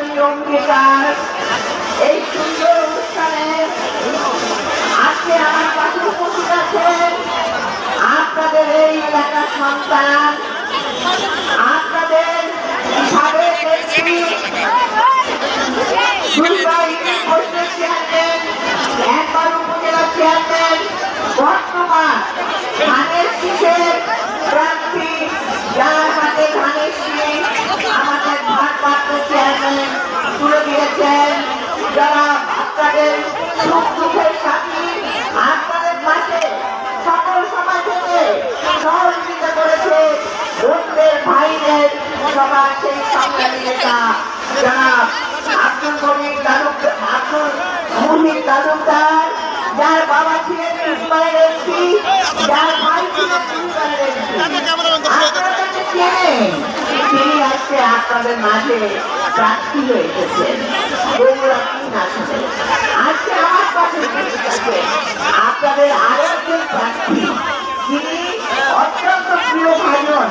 আমি অঙ্গীকার এই সুন্দর অনুষ্ঠানে আজকে আমার পাশে উপস্থিত আছেন আপনাদের এই এলাকার সন্তান, আপনাদের সাবেক এমপি, চেয়ারম্যান, একবার উপজেলা চেয়ারম্যান, বর্তমান ধানের শীষের প্রার্থী, যার হাতে ধানের শীষ আমাদের ভারপ্রাপ্ত চেয়ারম্যান তুলে দিয়েছেন, যারা আপনাদের সুখ দুঃখের সাথী, আপনাদের পাশে সকল সমাজ থেকে সহযোগিতা করেছে, বোনদের ভাইদের সবার সেই সংগ্রামী নেতা যারা আব্দুল মুহিত তালুকদার, যার বাবা ছিলেন প্রিন্সিপালের এমপি, যার ভাই ছিলেন প্রিন্সিপালের এমপি। আপনারা তাকে চেনেন, তিনি আজকে আপনাদের মাঝে প্রার্থী হয়ে এসেছেন বগুড়া ৩ আসনে। আজকে আমার পাশে আপনাদের আরো একজন প্রার্থী, তিনি অত্যন্ত প্রিয় ভাইজন,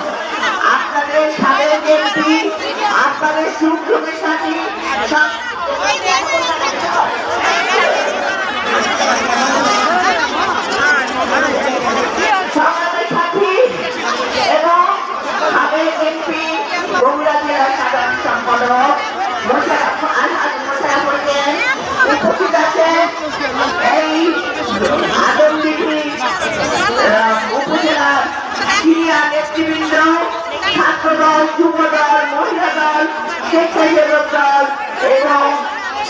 আপনাদের সাবেক এমপি, আপনাদের সুখ দুঃখের সাথী, এবং সাবেক এমপি বগুড়া জেলার সাধারণ সম্পাদক উপস্থিত আছেন এই আদমদিঘি উপজেলার সিনিয়র নেতৃবৃন্দ, ছাত্রদল, যুবদল, মহিলা দল, স্বেচ্ছাসেবক দল এবং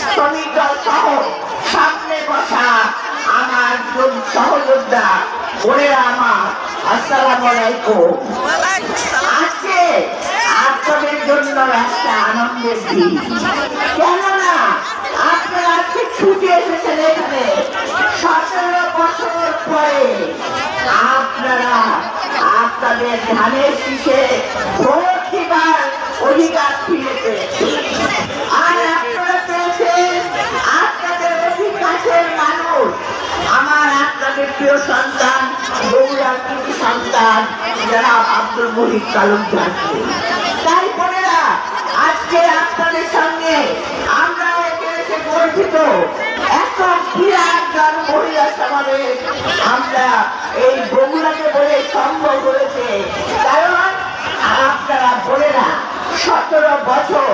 শ্রমিক দল সহ সামনে বসা আমার সহযোদ্ধা বোনেরা আমার, আসসালামু আলাইকুম। আজকে আপনাদের জন্য একটা আনন্দের দিন, কেননা আপনারা আজকে ছুটে এসেছেন এখানে 17 বছর পরে আপনারা আপনাদের ধানের শীষে ভোট দিবার অধিকার ফিরে পেয়েছেন। আর আপনারা পেয়েছেন আপনাদের অধিক কাছের মানুষ, আমার আপনাদের প্রিয় সন্তান, বগুড়ার কৃতি সন্তান যারা আব্দুল মুহিত তালুকদার। তাই বোনেরা, আজকে আপনাদের সঙ্গে আমরা এসে গর্বিত, এত বিরাট মহিলা সমাবেশ আমরা এই বগুড়াকে বলে সম্ভব হয়েছে, কারণ আপনারা বোনেরা 17 বছর